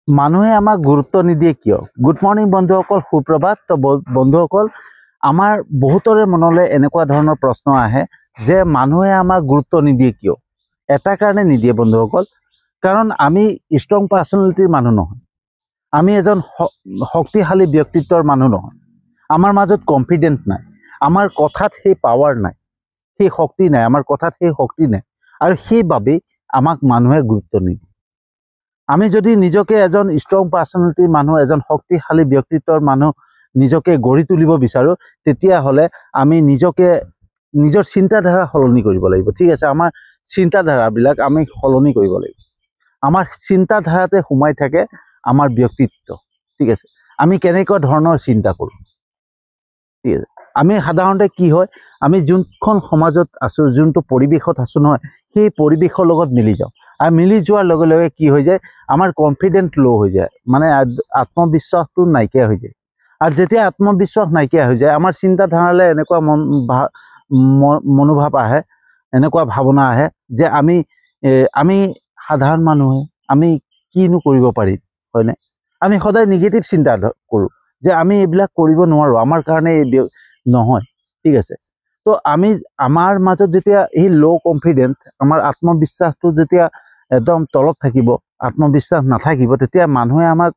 মানুহে আমাক গুৰুত্ব নিদিয়ে কিয়? গুড মৰ্নিং বন্ধুসকল, সুপ্ৰভাত। তো বন্ধুসকল, আমাৰ বহুতৰে মনলৈ এনেকুৱা ধৰণৰ প্ৰশ্ন আহে যে মানুহে আমাক গুৰুত্ব নিদিয়ে কিয়? এটা কাৰণে নিদিয়ে বন্ধুসকল, কাৰণ আমি ষ্ট্ৰং পাৰ্চনেলিটিৰ মানুহ নহয়, আমি এজন শক্তিশালী ব্যক্তিত্বৰ মানুহ নহয়, আমাৰ মাজত কনফিডেন্ট নাই, আমাৰ কথাত সেই পাৱাৰ নাই, সেই শক্তি নাই, আমাৰ কথাত সেই শক্তি নাই, আৰু সেইবাবেই আমাক মানুহে গুৰুত্ব নিদিয়ে। আমি যদি নিজকে এজন ষ্ট্ৰং পাৰ্চনেলিটিৰ মানুহ, এজন শক্তিশালী ব্যক্তিত্বৰ মানুহ নিজকে গঢ়ি তুলিব বিচাৰোঁ, তেতিয়াহ'লে আমি নিজৰ চিন্তাধাৰা সলনি কৰিব লাগিব। ঠিক আছে, আমাৰ চিন্তাধাৰাবিলাক আমি সলনি কৰিব লাগিব। আমাৰ চিন্তাধাৰাতে সোমাই থাকে আমাৰ ব্যক্তিত্ব। ঠিক আছে, আমি কেনেকুৱা ধৰণৰ চিন্তা কৰোঁ। ঠিক আছে, আমি সাধাৰণতে কি হয়, আমি যোনখন সমাজত আছোঁ, যোনটো পৰিৱেশত আছোঁ নহয়, সেই পৰিৱেশৰ লগত মিলি যাওঁ, আৰু মিলি যোৱাৰ লগে লগে কি হৈ যায়, আমাৰ কনফিডেন্ট ল' হৈ যায়, মানে আত্মবিশ্বাসটো নাইকিয়া হৈ যায়। আৰু যেতিয়া আত্মবিশ্বাস নাইকিয়া হৈ যায়, আমাৰ চিন্তাধাৰালৈ এনেকুৱা মনোভাৱ আহে, এনেকুৱা ভাৱনা আহে যে আমি সাধাৰণ মানুহে আমি কিনো কৰিব পাৰিম, হয়নে? আমি সদায় নিগেটিভ চিন্তা কৰোঁ যে আমি এইবিলাক কৰিব নোৱাৰোঁ, আমাৰ কাৰণে নহয়। ঠিক আছে, তো আমাৰ মাজত যেতিয়া এই ল' কনফিডেন্ট, আমাৰ আত্মবিশ্বাসটো যেতিয়া একদম তলত থাকিব, আত্মবিশ্বাস নাথাকিব, তেতিয়া মানুহে আমাক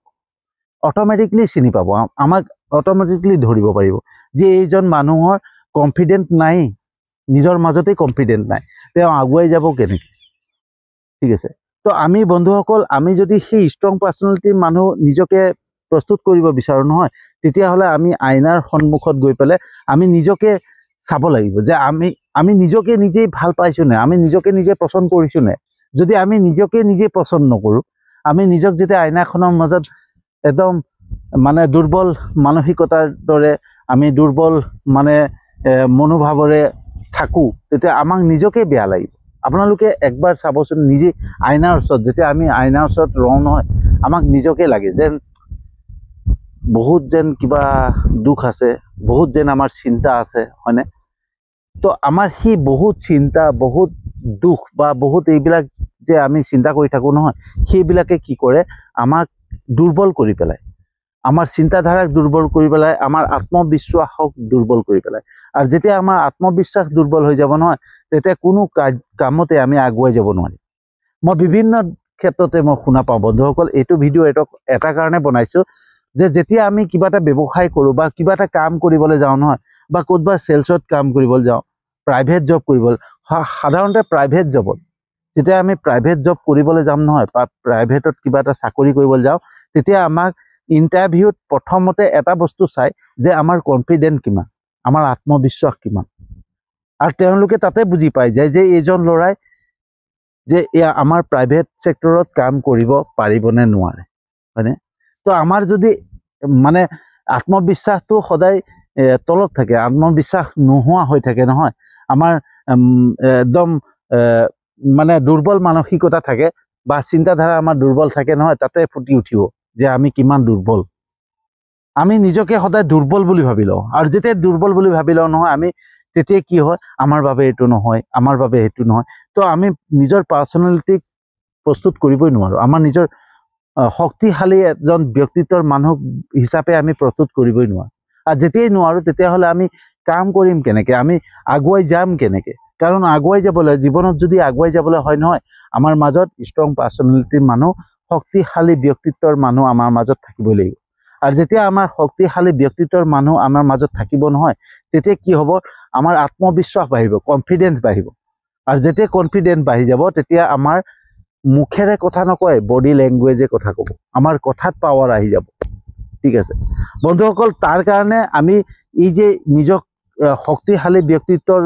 অট'মেটিকলি চিনি পাব, আমাক অট'মেটিকলি ধৰিব পাৰিব যে এইজন মানুহৰ কনফিডেন্ট নাই, নিজৰ মাজতেই কনফিডেন্ট নাই, তেওঁ আগুৱাই যাব কেনেকৈ। ঠিক আছে, তো আমি বন্ধুসকল, আমি যদি সেই ষ্ট্ৰং পাৰ্চনেলিটিৰ মানুহ নিজকে প্ৰস্তুত কৰিব বিচাৰোঁ নহয়, তেতিয়াহ'লে আমি আইনাৰ সন্মুখত গৈ পেলাই আমি নিজকে চাব লাগিব যে আমি নিজকে নিজেই ভাল পাইছোঁ নে, আমি নিজকে নিজে পচন্দ কৰিছোঁ নে। যদি আমি নিজকে নিজে পচন্দ নকৰোঁ, আমি নিজক যেতিয়া আইনাখনৰ মাজত একদম মানে দুৰ্বল মানসিকতাৰ দৰে, আমি দুৰ্বল মানে মনোভাৱেৰে থাকোঁ, তেতিয়া আমাক নিজকে বেয়া লাগিব। আপোনালোকে একবাৰ চাবচোন, নিজে আইনাৰ ওচৰত, যেতিয়া আমি আইনাৰ ওচৰত ৰওঁ নহয়, আমাক নিজকে লাগে যেন বহুত যেন কিবা দুখ আছে, বহুত যেন আমাৰ চিন্তা আছে, হয়নে? তো আমাৰ সেই বহুত চিন্তা, বহুত দুখ বা বহুত এইবিলাক যে আমি চিন্তা কৰি থাকোঁ নহয়, সেইবিলাকে কি কৰে, আমাক দুৰ্বল কৰি পেলায়, আমাৰ চিন্তাধাৰাক দুৰ্বল কৰি পেলাই, আমাৰ আত্মবিশ্বাসক দুৰ্বল কৰি পেলাই। আৰু যেতিয়া আমাৰ আত্মবিশ্বাস দুৰ্বল হৈ যাব নহয়, তেতিয়া কোনো কামতে আমি আগুৱাই যাব নোৱাৰিম। মই বিভিন্ন ক্ষেত্ৰতে মই শুনা পাওঁ বন্ধুসকল, এইটো ভিডিঅ' এটা কাৰণে বনাইছোঁ যে যেতিয়া আমি কিবা এটা ব্যৱসায় কৰোঁ বা কিবা এটা কাম কৰিবলৈ যাওঁ নহয়, বা ক'ৰবাত চেলছত কাম কৰিবলৈ যাওঁ, প্ৰাইভেট জব কৰিবলৈ, সাধাৰণতে প্ৰাইভেট জবত যেতিয়া আমি প্ৰাইভেট জব কৰিবলৈ যাম নহয়, বা প্ৰাইভেটত কিবা এটা চাকৰি কৰিবলৈ যাওঁ, তেতিয়া আমাক ইণ্টাৰভিউত প্ৰথমতে এটা বস্তু চাই যে আমাৰ কনফিডেন্ট কিমান, আমাৰ আত্মবিশ্বাস কিমান। আৰু তেওঁলোকে তাতে বুজি পাই যায় যে এইজন ল'ৰাই যে আমাৰ প্ৰাইভেট ছেক্টৰত কাম কৰিব পাৰিবনে নোৱাৰে, হয়নে? তো আমাৰ যদি মানে আত্মবিশ্বাসটো সদায় তলত থাকে, আত্মবিশ্বাস নোহোৱা হৈ থাকে নহয়, আমাৰ একদম মানে দুৰ্বল মানসিকতা থাকে, বা চিন্তাধাৰা আমাৰ দুৰ্বল থাকে নহয়, তাতে ফুটি উঠিব যে আমি কিমান দুৰ্বল। আমি নিজকে সদায় দুৰ্বল বুলি ভাবি লওঁ, আৰু যেতিয়া দুৰ্বল বুলি ভাবি লওঁ নহয়, আমি তেতিয়া কি হয়, আমাৰ বাবে এইটো নহয়, আমাৰ বাবে সেইটো নহয়। তো আমি নিজৰ পাৰ্চনেলিটিক প্ৰস্তুত কৰিবই নোৱাৰোঁ, আমাৰ নিজৰ শক্তিশালী এজন ব্যক্তিত্বৰ মানুহ হিচাপে আমি প্ৰস্তুত কৰিবই নোৱাৰোঁ। আৰু যেতিয়াই নোৱাৰোঁ, তেতিয়াহ'লে আমি কাম কৰিম কেনেকৈ, আমি আগুৱাই যাম কেনেকৈ? কাৰণ আগুৱাই যাবলৈ, জীৱনত যদি আগুৱাই যাবলৈ হয় নহয়, আমাৰ মাজত ষ্ট্ৰং পাৰ্চনেলিটিৰ মানুহ, শক্তিশালী ব্যক্তিত্বৰ মানুহ আমাৰ মাজত থাকিবই লাগিব। আৰু যেতিয়া আমাৰ শক্তিশালী ব্যক্তিত্বৰ মানুহ আমাৰ মাজত থাকিব নহয়, তেতিয়া কি হ'ব, আমাৰ আত্মবিশ্বাস বাঢ়িব, কনফিডেন্স বাঢ়িব। আৰু যেতিয়া কনফিডেন্স বাঢ়ি যাব, তেতিয়া আমাৰ মুখেৰে কথা নকয়, বডি লেংগুৱেজে কথা ক'ব, আমাৰ কথাত পাৱাৰ আহি যাব। ঠিক আছে বন্ধুসকল, তাৰ কাৰণে আমি এই যে নিজক শক্তিশালী ব্যক্তিত্বৰ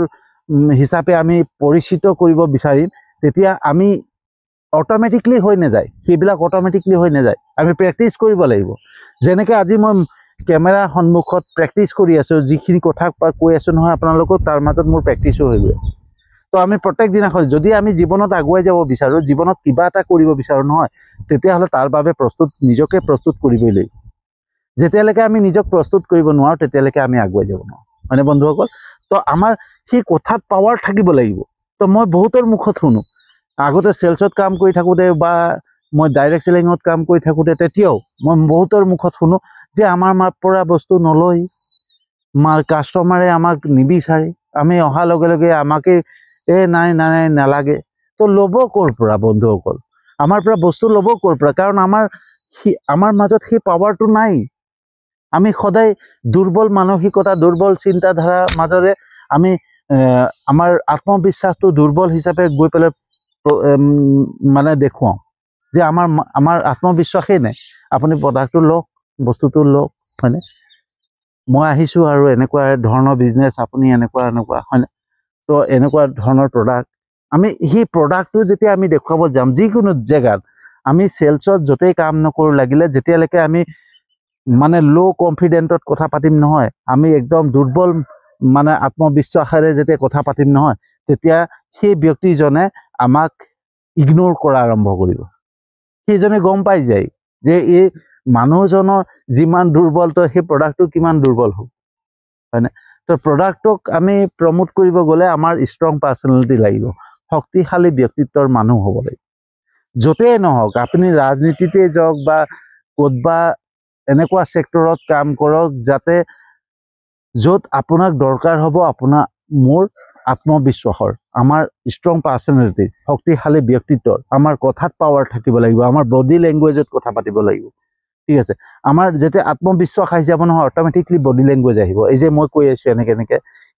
হিচাপে আমি পৰিচিত কৰিব বিচাৰিম, তেতিয়া আমি অট'মেটিকলি হৈ নাযায়, সেইবিলাক অট'মেটিকলি হৈ নাযায়, আমি প্ৰেক্টিচ কৰিব লাগিব। যেনেকৈ আজি মই কেমেৰাৰ সন্মুখত প্ৰেক্টিচ কৰি আছোঁ, যিখিনি কথা কৈ আছোঁ নহয় আপোনালোকক, তাৰ মাজত মোৰ প্ৰেক্টিচো হৈ গৈ আছে। তো আমি প্ৰত্যেক দিনাখন যদি আমি জীৱনত আগুৱাই যাব বিচাৰোঁ, জীৱনত কিবা এটা কৰিব বিচাৰোঁ নহয়, তেতিয়াহ'লে তাৰ বাবে নিজকে প্ৰস্তুত কৰিবই লাগিব। যেতিয়ালৈকে আমি নিজক প্ৰস্তুত কৰিব নোৱাৰোঁ, তেতিয়ালৈকে আমি আগুৱাই যাব নোৱাৰোঁ, হয়নে বন্ধুসকল? তো আমাৰ সেই কথাত পাৱাৰ থাকিব লাগিব। তো মই বহুতৰ মুখত শুনো, আগতে চেলছত কাম কৰি থাকোঁতে বা মই ডাইৰেক্ট চেলিঙত কাম কৰি থাকোঁতে তেতিয়াও মই বহুতৰ মুখত শুনো যে আমাৰ পৰা বস্তু নলয়, কাষ্টমাৰে আমাক নিবিচাৰে, আমি অহাৰ লগে লগে আমাকে নাই নাই নালাগে। তো ল'ব ক'ৰ পৰা বন্ধুসকল? আমাৰ পৰা বস্তু ল'ব ক'ৰ পৰা? কাৰণ আমাৰ মাজত সেই পাৱাৰটো নাই। আমি সদায় দুৰ্বল মানসিকতা, দুৰ্বল চিন্তাধাৰাৰ মাজেৰে আমি আমাৰ আত্মবিশ্বাসটো দুৰ্বল হিচাপে গৈ পেলাই মানে দেখুৱাওঁ যে আমাৰ আত্মবিশ্বাসেই নাই। আপুনি প্ৰডাক্টটো লওক, বস্তুটো লওক, হয়নে? মই আহিছোঁ আৰু এনেকুৱা ধৰণৰ বিজনেছ, আপুনি এনেকুৱা হয়নে? তো এনেকুৱা ধৰণৰ প্ৰডাক্ট, আমি সেই প্ৰডাক্টটো যেতিয়া আমি দেখুৱাব যাম যিকোনো জেগাত, আমি চেলছত য'তেই কাম নকৰোঁ লাগিলে, যেতিয়ালৈকে আমি মানে ল' কনফিডেণ্টত কথা পাতিম নহয়, আমি একদম দুৰ্বল মানে আত্মবিশ্বাসেৰে যেতিয়া কথা পাতিম নহয়, তেতিয়া সেই ব্যক্তিজনে আমাক ইগনোৰ কৰা আৰম্ভ কৰিব। সেইজনে গম পাই যায় যে এই মানুহজনৰ যিমান দুৰ্বল, তো সেই প্ৰডাক্টটো কিমান দুৰ্বল হ'ব, হয়নে? তো প্ৰডাক্টক আমি প্ৰমোট কৰিব গ'লে আমাৰ ষ্ট্ৰং পাৰ্চনেলিটি লাগিব, শক্তিশালী ব্যক্তিত্বৰ মানুহ হ'ব লাগিব। য'তেই নহওক, আপুনি ৰাজনীতিতে যাওক বা ক'তবা এনেকুৱা ছেক্টৰত কাম কৰক, যাতে য'ত আপোনাক দৰকাৰ হ'ব মোৰ আত্মবিশ্বাসৰ, আমাৰ ষ্ট্ৰং পাৰ্চনেলিটি, শক্তিশালী ব্যক্তিত্বৰ, আমাৰ কথাত পাৱাৰ থাকিব লাগিব, আমাৰ বডি লেংগুৱেজত কথা পাতিব লাগিব, ঠিক আছে? আমাৰ যেতিয়া আত্মবিশ্বাস আহি যাব নহয়, অট'মেটিকলি বডি লেংগুৱেজ আহিব। এই যে মই কৈ আছোঁ এনেকৈ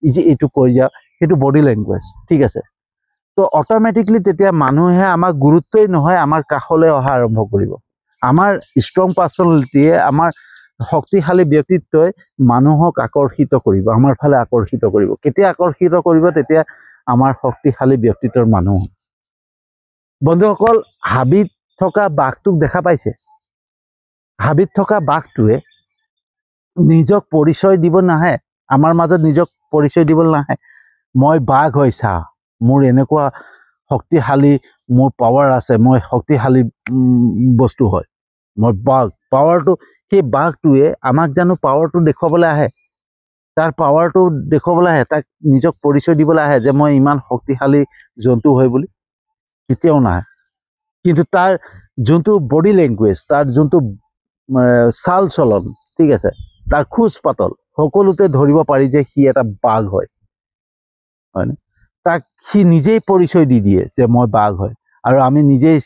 এই যে এইটো কৈ যাওঁ, সেইটো বডি লেংগুৱেজ, ঠিক আছে? তো অট'মেটিকলি তেতিয়া মানুহে আমাক গুৰুত্বই নহয় আমাৰ কাষলৈ অহা আৰম্ভ কৰিব। আমাৰ ষ্ট্ৰং পাৰ্চনেলিটিয়ে, আমাৰ শক্তিশালী ব্যক্তিত্বই মানুহক আকৰ্ষিত কৰিব, আমাৰ ফালে আকৰ্ষিত কৰিব। কেতিয়া আকৰ্ষিত কৰিব? তেতিয়া আমাৰ শক্তিশালী ব্যক্তিত্বৰ মানুহ। বন্ধুসকল, হাবিত থকা বাঘটোক দেখা পাইছে? হাবিত থকা বাঘটোৱে নিজক পৰিচয় দিব নাহে, আমাৰ মাজত নিজক পৰিচয় দিবলৈ নাহে। মই বাঘ হৈ চা, মোৰ এনেকুৱা শক্তিশালী, মোৰ পাৱাৰ আছে, মই শক্তিশালী বস্তু হয়, মই বাঘ। পাৱাৰটো, সেই বাঘটোৱে আমাক জানো পাৱাৰটো দেখুৱাবলৈ আহে? তাৰ পাৱাৰটো দেখুৱাবলৈ আহে, তাক নিজক পৰিচয় দিবলৈ আহে যে মই ইমান শক্তিশালী জন্তু হয় বুলি? কেতিয়াও নাহে। কিন্তু তাৰ যোনটো বডি লেংগুৱেজ, তাৰ যোনটো চাল চলন, ঠিক আছে, তাৰ খোজ পাতল, সকলোতে ধৰিব পাৰি যে সি এটা বাঘ হয়, হয়নে? তাক সি নিজেই পৰিচয় দি দিয়ে যে মই বাঘ হয়, আৰু আমি নিজেই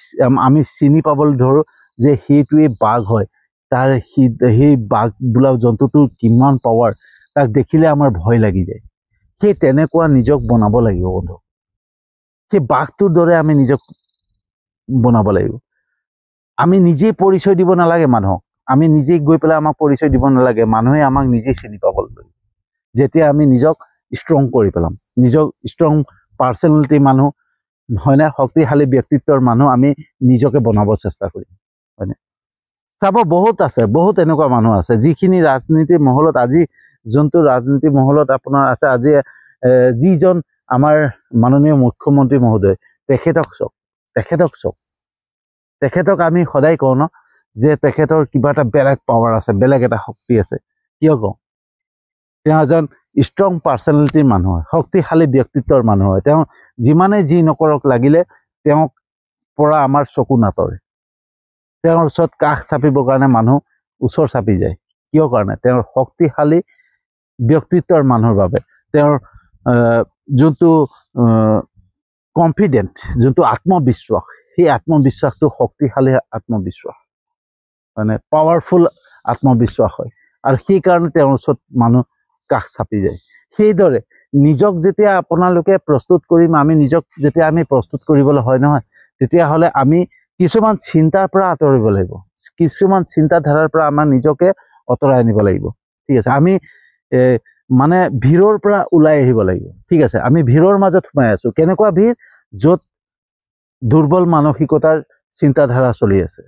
আমি চিনি পাবলৈ ধৰোঁ যে সেইটোৱে বাঘ হয়। তাৰ সেই বাঘ বোলা জন্তুটোৰ কিমান পাৱাৰ, তাক দেখিলে আমাৰ ভয় লাগি যায়। সেই তেনেকুৱা নিজক বনাব লাগিব বন্ধু। সেই বাঘটোৰ দৰে আমি নিজক বনাব লাগিব। আমি নিজেই পৰিচয় দিব নালাগে মানুহক, আমি নিজেই গৈ পেলাই আমাক পৰিচয় দিব নালাগে, মানুহে আমাক নিজেই চিনি পাবলৈ লাগিব। যেতিয়া আমি নিজক ষ্ট্ৰং কৰি পেলাম, নিজক ষ্ট্ৰং পাৰ্চনেলিটি মানুহ, হয়নে, শক্তিশালী ব্যক্তিত্বৰ মানুহ আমি নিজকে বনাব চেষ্টা কৰিম, হয়নে? চাব, বহুত আছে, বহুত এনেকুৱা মানুহ আছে যিখিনি ৰাজনীতিৰ মহলত, আজি যোনটো ৰাজনীতি মহলত আপোনাৰ আছে, আজি যিজন আমাৰ মাননীয় মুখ্যমন্ত্ৰী মহোদয়, তেখেতক চাওক, তেখেতক আমি সদায় কওঁ ন যে তেখেতৰ কিবা এটা বেলেগ পাৱাৰ আছে, বেলেগ এটা শক্তি আছে। কিয় কওঁ? তেওঁ এজন ষ্ট্ৰং পাৰ্চনেলিটিৰ মানুহ হয়, শক্তিশালী ব্যক্তিত্বৰ মানুহ হয়। তেওঁ যিমানে যি নকৰক লাগিলে তেওঁক পৰা আমাৰ চকু নাতৰে। তেওঁৰ ওচৰত কাষ চাপিবৰ কাৰণে মানুহ ওচৰ চাপি যায়। কিয় কাৰণে? তেওঁৰ শক্তিশালী ব্যক্তিত্বৰ মানুহৰ বাবে, তেওঁৰ যোনটো কনফিডেণ্ট, যোনটো আত্মবিশ্বাস, সেই আত্মবিশ্বাসটো শক্তিশালী আত্মবিশ্বাস, মানে পাৱাৰফুল আত্মবিশ্বাস হয়, আৰু সেইকাৰণে তেওঁৰ ওচৰত মানুহ কাষ চাপি যায়। সেইদৰে নিজক যেতিয়া আপোনালোকে প্ৰস্তুত কৰিম, আমি নিজক যেতিয়া আমি প্ৰস্তুত কৰিবলৈ হয় নহয়, তেতিয়াহ'লে আমি কিছুমান চিন্তাৰ পৰা আঁতৰিব লাগিব, কিছুমান চিন্তাধাৰাৰ পৰা আমাৰ নিজকে আঁতৰাই আনিব লাগিব, ঠিক আছে? আমি মানে ভিৰৰ পৰা ওলাই আহিব লাগিব, ঠিক আছে? আমি ভিৰৰ মাজত সোমাই আছোঁ। কেনেকুৱা ভিৰ? য'ত দুৰ্বল মানসিকতাৰ চিন্তাধাৰা চলি আছে,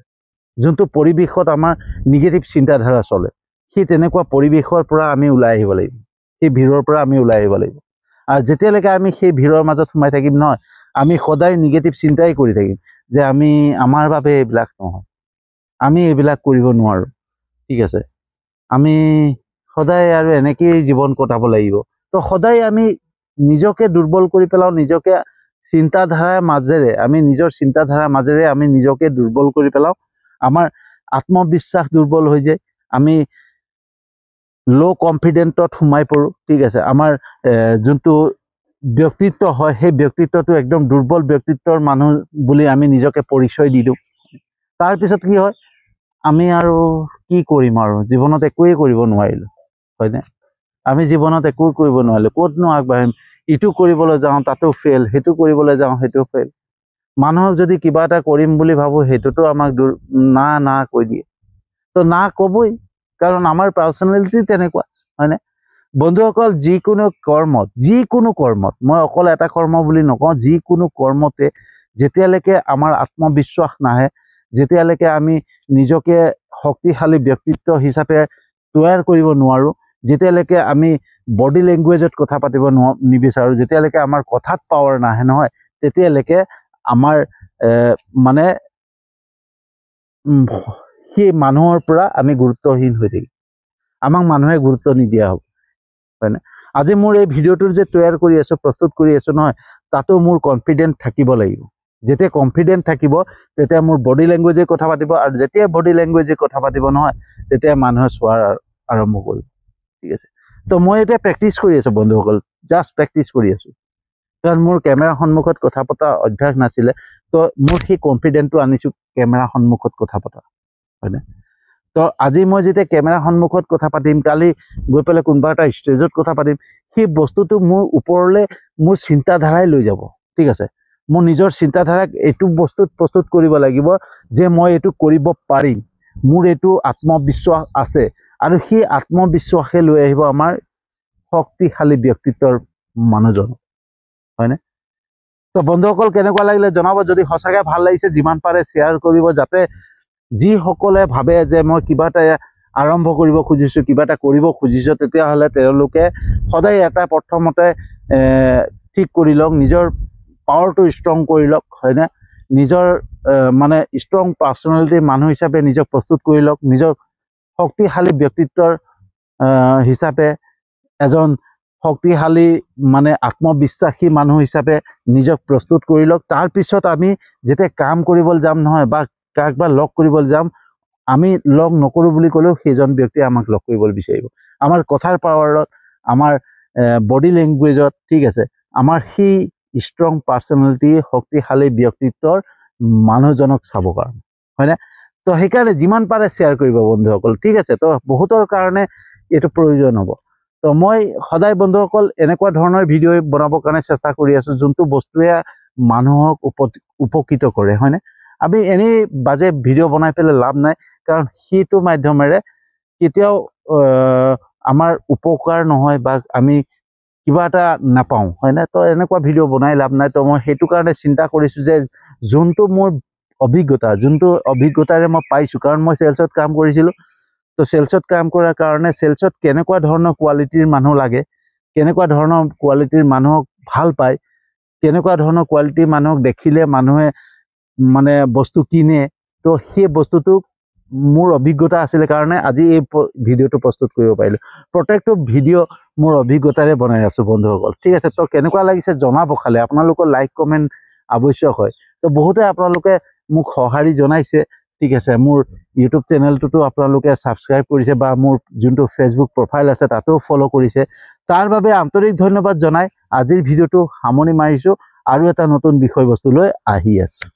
যোনটো পৰিৱেশত আমাৰ নিগেটিভ চিন্তাধাৰা চলে, সেই তেনেকুৱা পৰিৱেশৰ পৰা আমি ওলাই আহিব লাগিব, সেই ভিৰৰ পৰা আমি ওলাই আহিব লাগিব। আৰু যেতিয়ালৈকে আমি সেই ভিৰৰ মাজত সোমাই থাকিম নহয়, আমি সদায় নিগেটিভ চিন্তাই কৰি থাকিম যে আমাৰ বাবে এইবিলাক নহয়, আমি এইবিলাক কৰিব নোৱাৰোঁ, ঠিক আছে? আমি সদায় আৰু এনেকেই জীৱন কটাব লাগিব। তো সদায় আমি নিজকে দুৰ্বল কৰি পেলাওঁ, নিজকে চিন্তাধাৰাৰ মাজেৰে আমি নিজৰ চিন্তাধাৰাৰ মাজেৰে আমি নিজকে দুৰ্বল কৰি পেলাওঁ। আমাৰ আত্মবিশ্বাস দুৰ্বল হৈ যায়, আমি ল' কনফিডেণ্টত সোমাই পৰোঁ। ঠিক আছে, আমাৰ যোনটো ব্যক্তিত্ব হয় সেই ব্যক্তিত্বটো একদম দুৰ্বল ব্যক্তিত্বৰ মানুহ বুলি আমি নিজকে পৰিচয় দি দিওঁ। তাৰপিছত কি হয়, আমি আৰু কি কৰিম, আৰু জীৱনত একোৱেই কৰিব নোৱাৰিলোঁ, হয়নে? আমি জীৱনত একো কৰিব নোৱাৰিলোঁ, ক'তনো আগবাঢ়িম? ইটো কৰিবলৈ যাওঁ তাতো ফেইল, সেইটো কৰিবলৈ যাওঁ সেইটো ফেইল। মানুহক যদি কিবা এটা কৰিম বুলি ভাবোঁ সেইটোতো আমাক না কৈ দিয়ে। তো না ক'বই, কাৰণ আমাৰ পাৰ্চনেলিটি তেনেকুৱা, হয়নে? বন্ধুসকল, যিকোনো কৰ্মত মই অকল এটা কৰ্ম বুলি নকওঁ, যিকোনো কৰ্মতে যেতিয়ালৈকে আমাৰ আত্মবিশ্বাস নাহে, যেতিয়ালৈকে আমি নিজকে শক্তিশালী ব্যক্তিত্ব হিচাপে তৈয়াৰ কৰিব নোৱাৰোঁ, যেতিয়ালৈকে আমি বডি লেংগুৱেজত কথা পাতিব নিবিচাৰোঁ, যেতিয়ালৈকে আমাৰ কথাত পাৱাৰ নাহে নহয়, তেতিয়ালৈকে আমাৰ মানে সেই মানুহৰ পৰা আমি গুৰুত্বহীন হৈ থাকিম, আমাক মানুহে গুৰুত্ব নিদিয়া হ'ব, হয়নে? আজি মোৰ এই ভিডিঅ'টোৰ যে তৈয়াৰ কৰি আছোঁ, প্ৰস্তুত কৰি আছোঁ নহয়, তাতো মোৰ কনফিডেণ্ট থাকিব লাগিব। যেতিয়া কনফিডেণ্ট থাকিব তেতিয়া মোৰ বডি লেংগুৱেজে কথা পাতিব, আৰু যেতিয়া বডি লেংগুৱেজে কথা পাতিব নহয়, তেতিয়া মানুহে চোৱাৰ আৰম্ভ কৰিব। ঠিক আছে, তো মই এতিয়া প্ৰেক্টিচ কৰি আছোঁ বন্ধুসকল, জাষ্ট প্ৰেক্টিচ কৰি আছোঁ, কাৰণ মোৰ কেমেৰা সন্মুখত কথা পতা অভ্যাস নাছিলে। তো মোৰ সেই কনফিডেণ্টটো আনিছোঁ কেমেৰা সন্মুখত কথা পতা, হয়নে? তো আজি মই যেতিয়া কেমেৰা সন্মুখত কথা পাতিম, কালি গৈ পেলাই কোনোবা এটা ষ্টেজত কথা পাতিম, সেই বস্তুটো মোৰ ওপৰলৈ মোৰ চিন্তাধাৰাই লৈ যাব। ঠিক আছে, মোৰ নিজৰ চিন্তাধাৰাক এইটো বস্তুত প্ৰস্তুত কৰিব লাগিব যে মই এইটো কৰিব পাৰিম, মোৰ এইটো আত্মবিশ্বাস আছে, আৰু সেই আত্মবিশ্বাসে লৈ আহিব আমাৰ শক্তিশালী ব্যক্তিত্বৰ মানুহজন, হয়নে? তো বন্ধুসকল, কেনেকুৱা লাগিলে জনাব। যদি সঁচাকৈ ভাল লাগিছে, যিমান পাৰে শ্বেয়াৰ কৰিব, যাতে যিসকলে ভাবে যে মই কিবা এটা আৰম্ভ কৰিব খুজিছোঁ, কিবা এটা কৰিব খুজিছোঁ, তেতিয়াহ'লে তেওঁলোকে সদায় এটা প্ৰথমতে ঠিক কৰি লওক, নিজৰ পাৱাৰটো ষ্ট্ৰং কৰি লওক, হয়নে? নিজৰ মানে ষ্ট্ৰং পাৰ্চনেলিটিৰ মানুহ হিচাপে নিজক প্ৰস্তুত কৰি লওক, নিজৰ শক্তিশালী ব্যক্তিত্বৰ হিচাপে, এজন শক্তিশালী মানে আত্মবিশ্বাসী মানুহ হিচাপে নিজক প্ৰস্তুত কৰি লওক। তাৰপিছত আমি যেতিয়া কাম কৰিবলৈ যাম নহয়, বা কাকবা লগ কৰিবলৈ যাম, আমি লগ নকৰোঁ বুলি ক'লেও সেইজন ব্যক্তিয়ে আমাক লগ কৰিবলৈ বিচাৰিব। আমাৰ কথাৰ পাৱাৰত, আমাৰ বডি লেংগুৱেজত, ঠিক আছে, আমাৰ সেই ষ্ট্ৰং পাৰ্চনেলিটি, শক্তিশালী ব্যক্তিত্বৰ মানুহজনক চাব কাৰণে, হয়নে? তো সেইকাৰণে যিমান পাৰে শ্বেয়াৰ কৰিব বন্ধুসকল, ঠিক আছে? তো বহুতৰ কাৰণে এইটো প্ৰয়োজন হ'ব। তো মই সদায় বন্ধুসকল এনেকুৱা ধৰণৰ ভিডিঅ' বনাবৰ কাৰণে চেষ্টা কৰি আছোঁ, যোনটো বস্তুৱে মানুহক উপকৃত কৰে, হয়নে? আমি এনেই বাজে ভিডিঅ' বনাই পেলাই লাভ নাই, কাৰণ সেইটো মাধ্যমেৰে কেতিয়াও আমাৰ উপকাৰ নহয়, বা আমি কিবা এটা নাপাওঁ, হয়নে? তো এনেকুৱা ভিডিঅ' বনাই লাভ নাই। তো মই সেইটো কাৰণে চিন্তা কৰিছোঁ যে যোনটো মোৰ যোনটো অভিজ্ঞতাৰে মই পাইছোঁ, কাৰণ মই চেলছত কাম কৰিছিলোঁ। তো চেলছত কাম কৰাৰ কাৰণে চেলছত কেনেকুৱা ধৰণৰ কোৱালিটিৰ মানুহ লাগে, কেনেকুৱা ধৰণৰ কোৱালিটিৰ মানুহক ভাল পায়, কেনেকুৱা ধৰণৰ কোৱালিটিৰ মানুহক দেখিলে মানুহে মানে বস্তু কিনে, তো সেই বস্তুটো মোৰ অভিজ্ঞতা আছিলে কাৰণে আজি এই ভিডিঅ'টো প্ৰস্তুত কৰিব পাৰিলোঁ। প্ৰত্যেকটো ভিডিঅ' মোৰ অভিজ্ঞতাৰে বনাই আছোঁ বন্ধুসকল, ঠিক আছে? তো কেনেকুৱা লাগিছে জনাব, খালি আপোনালোকৰ লাইক কমেণ্ট আৱশ্যক হয়। তো বহুতে আপোনালোকে মোক সঁহাৰি জনাইছে, ঠিক আছে? মোৰ ইউটিউব চেনেলটোতো আপোনালোকে ছাবস্ক্ৰাইব কৰিছে, বা মোৰ যোনটো ফেচবুক প্ৰফাইল আছে তাতো ফ'ল' কৰিছে। তাৰ বাবে আন্তৰিক ধন্যবাদ জনাই আজিৰ ভিডিঅ'টো সামৰণি মাৰিছোঁ, আৰু এটা নতুন বিষয়বস্তু লৈ আহি আছোঁ।